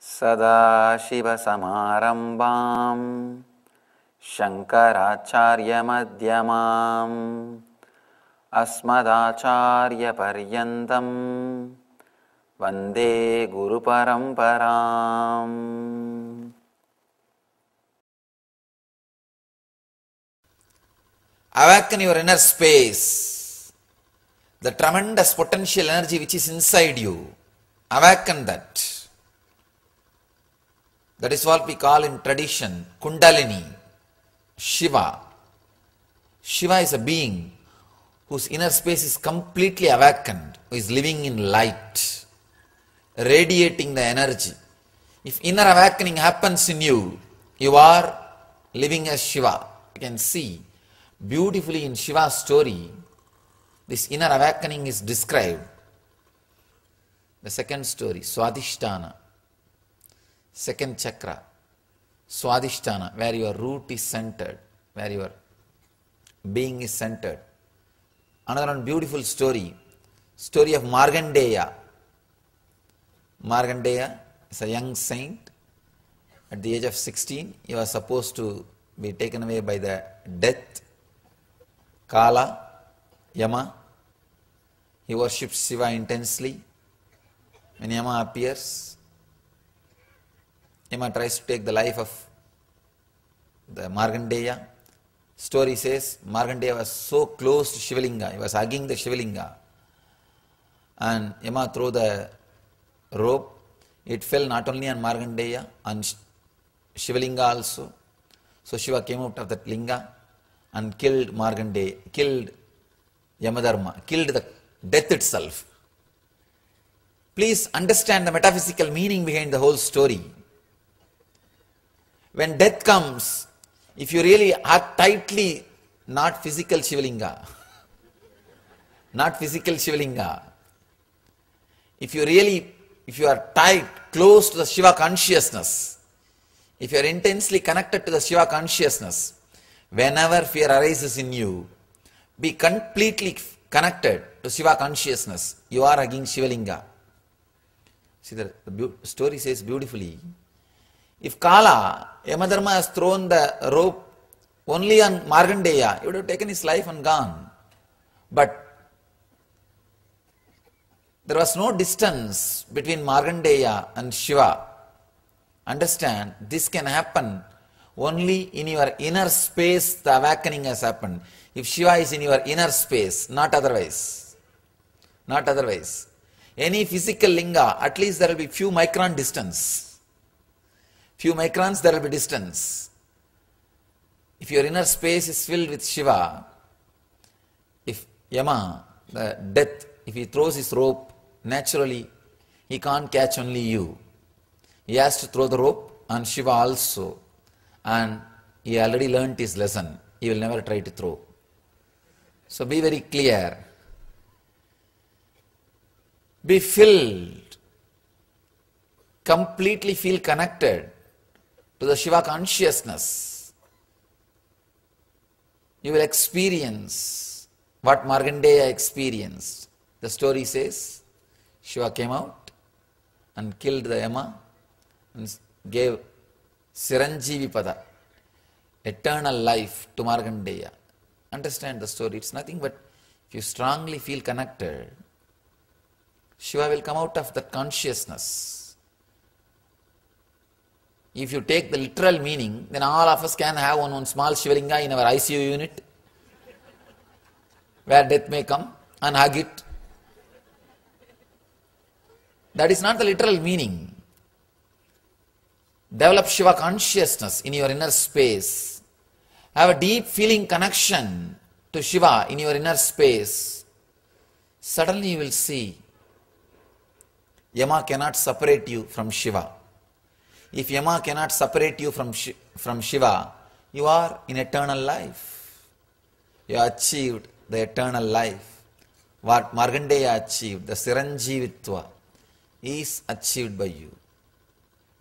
सदाशिवसमारम्भां शङ्कराचार्यमध्यमाम् अस्मदाचार्यपर्यन्तं वन्दे गुरुपरम्पराम्. Awaken your inner space, the tremendous potential energy which is inside you. Awaken that. That is what we call in tradition Kundalini, Shiva. Shiva is a being whose inner space is completely awakened, who is living in light, radiating the energy. If inner awakening happens in you, you are living as Shiva. You can see beautifully in Shiva's story, this inner awakening is described. The second story, Swadhisthana, second chakra, Swadhisthana, where your root is centered, where your being is centered. Another one beautiful story, story of Markandeya. Markandeya is a young saint. At the age of 16, he was supposed to be taken away by the death. Kala, Yama, he worships Shiva intensely. When Yama appears, Yama tries to take the life of the Markandeya. Story says Markandeya was so close to Shivalinga, he was hugging the Shivalinga. And Yama threw the rope. It fell not only on Markandeya, on Shivalinga also. So Shiva came out of that linga and killed Markandeya, killed Yamadharma, killed the death itself. Please understand the metaphysical meaning behind the whole story. When death comes, if you really are tightly, not physical Shivalinga, not physical Shivalinga, if you are tight, close to the Shiva consciousness, if you are intensely connected to the Shiva consciousness, whenever fear arises in you, be completely connected to Shiva consciousness. You are hugging Shivalinga. See, the story says beautifully, if Kala, Yamadharma has thrown the rope only on Markandeya, he would have taken his life and gone. But there was no distance between Markandeya and Shiva. Understand, this can happen only in your inner space. The awakening has happened. If Shiva is in your inner space, not otherwise. Not otherwise. Any physical linga, at least there will be few micron distance. Few microns there will be distance. If your inner space is filled with Shiva, if Yama, the death, if he throws his rope, naturally he can't catch only you. He has to throw the rope on Shiva also. And he already learnt his lesson. He will never try to throw. So be very clear. Be filled. Completely feel connected to the Shiva consciousness. You will experience what Markandeya experienced. The story says, Shiva came out and killed the Yama and gave Siranjeevi Pada, eternal life to Markandeya. Understand the story. It's nothing but if you strongly feel connected, Shiva will come out of that consciousness. If you take the literal meaning, then all of us can have one small Shivalinga in our ICU unit, where death may come, and hug it. That is not the literal meaning. Develop Shiva consciousness in your inner space. Have a deep feeling connection to Shiva in your inner space. Suddenly you will see Yama cannot separate you from Shiva. If Yama cannot separate you from Shiva, you are in eternal life. You have achieved the eternal life. What Markandeya achieved, the Siranjeevitva, is achieved by you.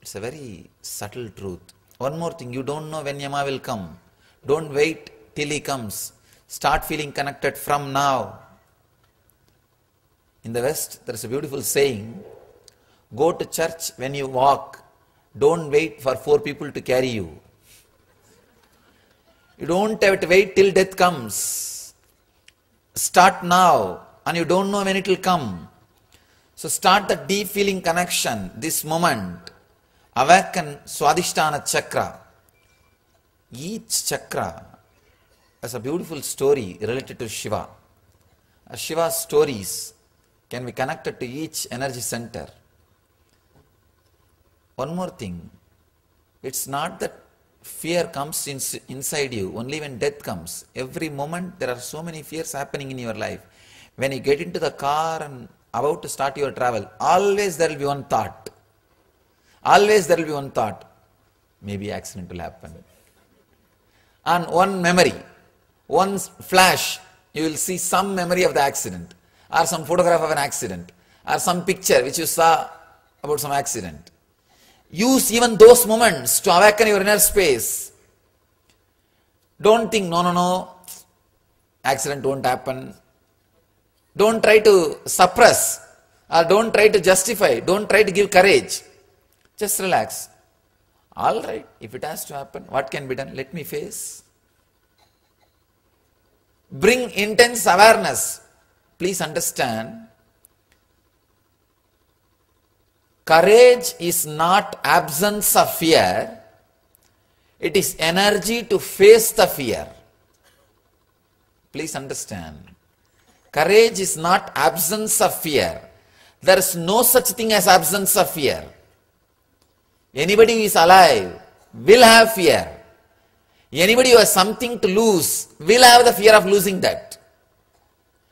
It's a very subtle truth. One more thing, you don't know when Yama will come. Don't wait till he comes. Start feeling connected from now. In the West, there is a beautiful saying, go to church when you walk, Don't wait for 4 people to carry you. You don't have to wait till death comes. Start now, and you don't know when it will come. So start the deep feeling connection, this moment. Awaken Swadhisthana chakra. Each chakra has a beautiful story related to Shiva. Shiva's stories can be connected to each energy center. One more thing, it's not that fear comes inside you only when death comes. Every moment there are so many fears happening in your life. When you get into the car and about to start your travel, always there will be one thought. Always there will be one thought. Maybe accident will happen. And one memory, one flash, you will see some memory of the accident, or some photograph of an accident, or some picture which you saw about some accident. Use even those moments to awaken your inner space. Don't think, no, accident won't happen. Don't try to suppress, or don't try to justify, don't try to give courage. Just relax. All right, if it has to happen, what can be done? Let me face. Bring intense awareness. Please understand, courage is not absence of fear. It is energy to face the fear. Please understand. Courage is not absence of fear. There is no such thing as absence of fear. Anybody who is alive will have fear. Anybody who has something to lose will have the fear of losing that.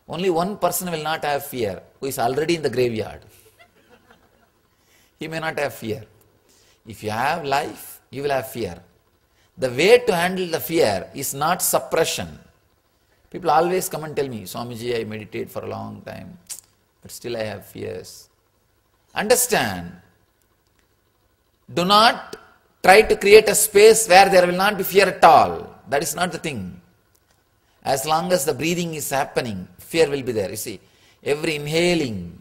Only one person will not have fear, who is already in the graveyard. He may not have fear. If you have life, you will have fear. The way to handle the fear is not suppression. People always come and tell me, Swamiji, I meditate for a long time, but still I have fears. Understand, do not try to create a space where there will not be fear at all. That is not the thing. As long as the breathing is happening, fear will be there. You see, every inhaling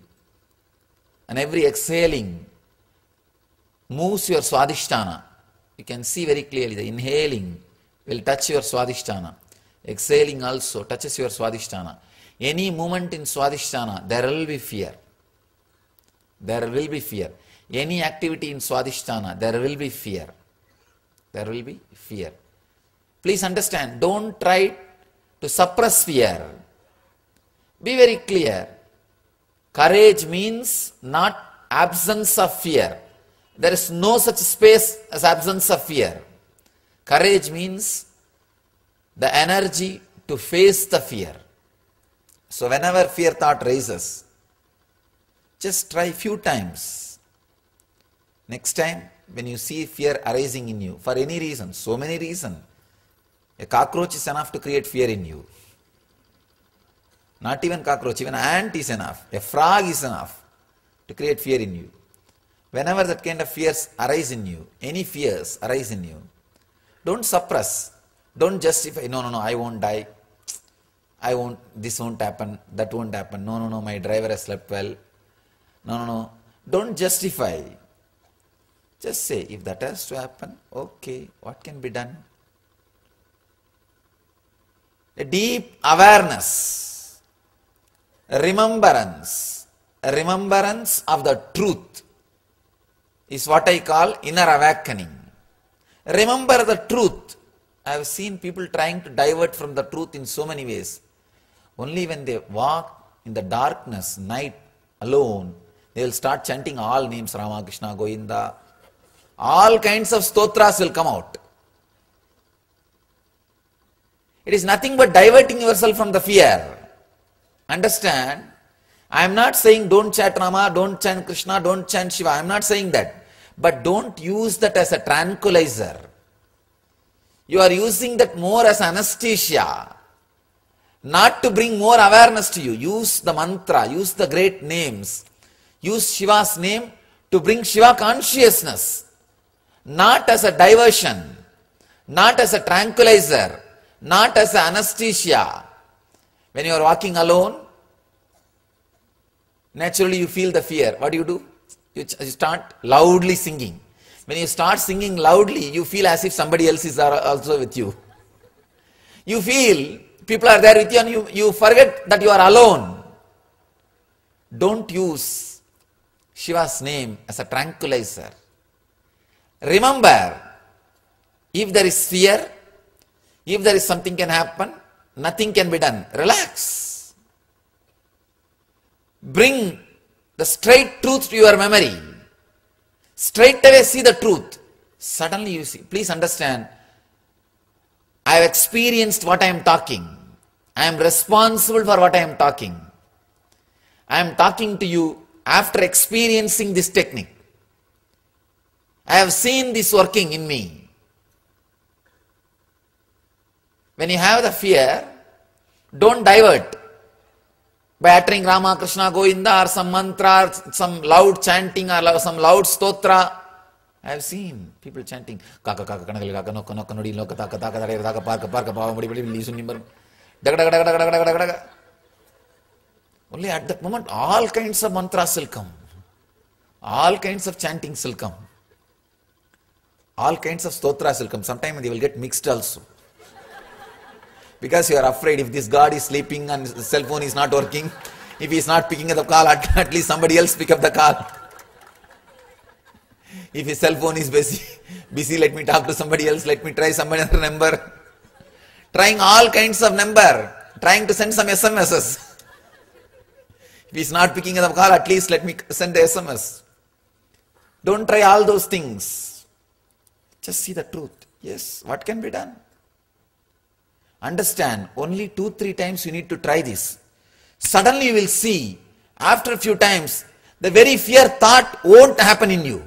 and every exhaling moves your Swadhisthana. You can see very clearly the inhaling will touch your Swadhisthana. Exhaling also touches your Swadhisthana. Any movement in Swadhisthana, there will be fear. There will be fear. Any activity in Swadhisthana, there will be fear. There will be fear. Please understand, don't try to suppress fear. Be very clear. Courage means not absence of fear. There is no such space as absence of fear. Courage means the energy to face the fear. So whenever fear thought rises, just try few times. Next time, when you see fear arising in you, for any reason, so many reasons, a cockroach is enough to create fear in you. Not even cockroach, even an ant is enough. A frog is enough to create fear in you. Whenever that kind of fears arise in you, any fears arise in you, don't suppress, don't justify, no, I won't die, this won't happen, that won't happen, no, my driver has slept well, no, don't justify. Just say, if that has to happen, okay, what can be done? A deep awareness, remembrance of the truth is what I call inner awakening. Remember the truth. I have seen people trying to divert from the truth in so many ways. Only when they walk in the darkness, night, alone, they will start chanting all names, Rama, Krishna, Govinda. All kinds of stotras will come out. It is nothing but diverting yourself from the fear. Understand? I am not saying don't chant Rama, don't chant Krishna, don't chant Shiva. I am not saying that. But don't use that as a tranquilizer. You are using that more as anesthesia. Not to bring more awareness to you. Use the mantra, use the great names. Use Shiva's name to bring Shiva consciousness. Not as a diversion, not as a tranquilizer, not as an anesthesia. When you are walking alone, naturally you feel the fear. What do? You start loudly singing. When you start singing loudly, you feel as if somebody else is also with you. You feel people are there with you and you forget that you are alone. Don't use Shiva's name as a tranquilizer. Remember, if there is fear, if there is something can happen, nothing can be done. Relax. Bring the straight truth to your memory. Straight away see the truth. Suddenly you see. Please understand, I have experienced what I am talking. I am responsible for what I am talking. I am talking to you after experiencing this technique. I have seen this working in me. When you have the fear, don't divert by uttering Rama, Krishna, Govinda or some mantra, or some loud chanting or some loud stotra. I have seen people chanting Kaka Kaka Kanakali Kaka no Kono Konodi Loka Taka Taka Taka Parka Parka Pava Mudi Lisu Nimber Daga Daga Daga Daga Daga Daga. Only at that moment all kinds of mantras will come. All kinds of chantings will come. All kinds of stotras will come. Sometimes they will get mixed also. Because you are afraid if this God is sleeping and the cell phone is not working, if he is not picking up the call, at least somebody else pick up the call. If his cell phone is busy, let me talk to somebody else, let me try somebody other number. Trying all kinds of number, trying to send some SMSs. If he is not picking up the call, at least let me send the SMS. Don't try all those things. Just see the truth. Yes, what can be done? Understand, only 2-3 times you need to try this. Suddenly you will see, after a few times, the very fear thought won't happen in you.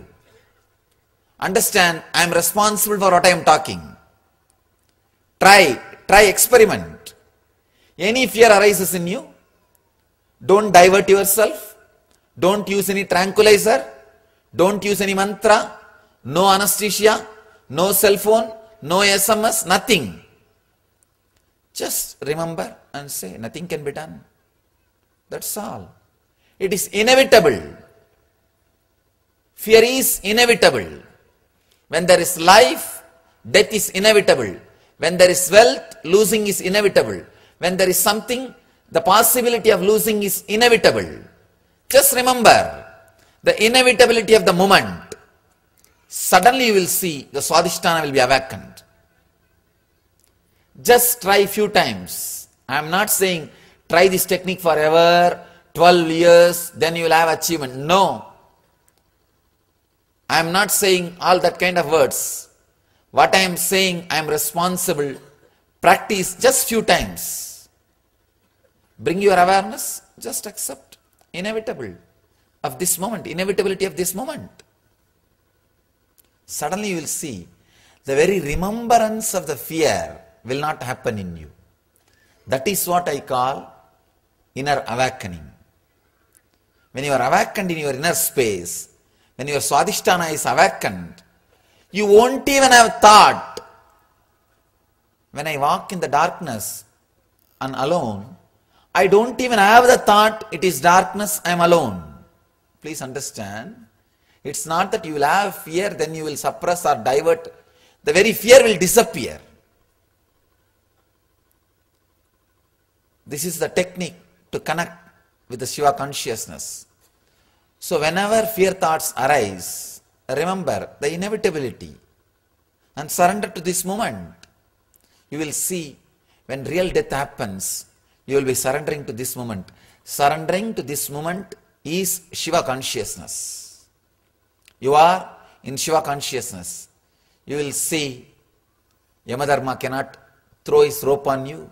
Understand, I am responsible for what I am talking. Try experiment. Any fear arises in you, don't divert yourself, don't use any tranquilizer, don't use any mantra, no anesthesia, no cell phone, no SMS, nothing. Just remember and say, nothing can be done. That's all. It is inevitable. Fear is inevitable. When there is life, death is inevitable. When there is wealth, losing is inevitable. When there is something, the possibility of losing is inevitable. Just remember the inevitability of the moment. Suddenly you will see the Swadhisthana will be awakened. Just try few times. I am not saying try this technique forever, 12 years, then you will have achievement. No. I am not saying all that kind of words. What I am saying, I am responsible. Practice just few times. Bring your awareness, just accept inevitable of this moment, inevitability of this moment. Suddenly you will see the very remembrance of the fear will not happen in you. That is what I call inner awakening. When you are awakened in your inner space, when your Swadhisthana is awakened, you won't even have thought. When I walk in the darkness and alone, I don't even have the thought, it is darkness, I am alone. Please understand, it's not that you will have fear, then you will suppress or divert. The very fear will disappear. This is the technique to connect with the Shiva consciousness. So whenever fear thoughts arise, remember the inevitability and surrender to this moment. You will see when real death happens, you will be surrendering to this moment. Surrendering to this moment is Shiva consciousness. You are in Shiva consciousness. You will see Yamadharma cannot throw his rope on you.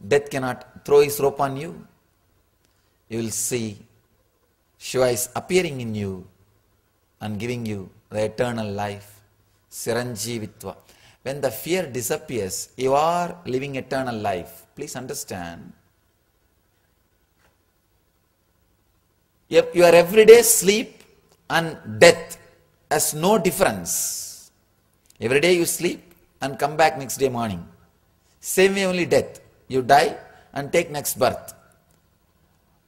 Death cannot throw his rope on you. You will see Shiva is appearing in you and giving you the eternal life. Siranjivitva. When the fear disappears, you are living eternal life. Please understand. Your everyday sleep and death has no difference. Every day you sleep and come back next day morning. Same way only death. You die and take next birth.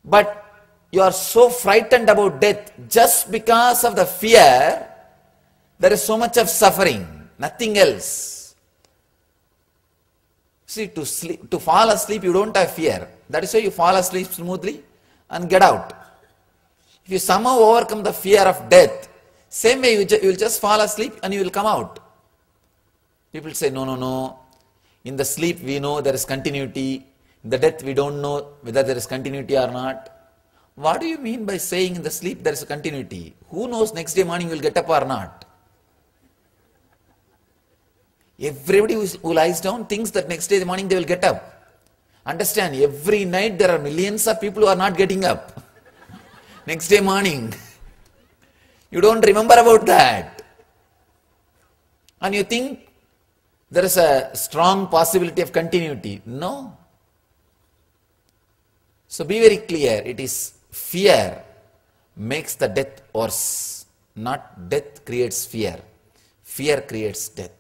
But you are so frightened about death just because of the fear There is so much of suffering, nothing else. See, to fall asleep, you don't have fear. That is why you fall asleep smoothly and get out. If you somehow overcome the fear of death, same way you will just fall asleep and you will come out. People say, no, no, no. In the sleep we know there is continuity. In the death we don't know whether there is continuity or not. What do you mean by saying in the sleep there is a continuity? Who knows next day morning you will get up or not? Everybody who lies down thinks that next day morning they will get up. Understand, every night there are millions of people who are not getting up. Next day morning. You don't remember about that. And you think there is a strong possibility of continuity. No. So be very clear, it is fear makes the death worse. Not death creates fear. Fear creates death.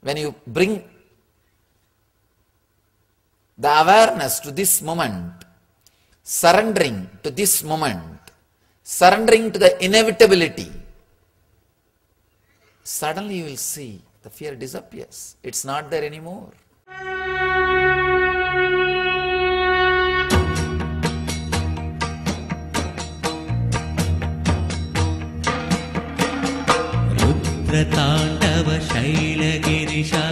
When you bring the awareness to this moment, surrendering to this moment, surrendering to the inevitability, suddenly you will see the fear disappears. It's not there anymore. रुद्रताण्डव शैलगिरिशा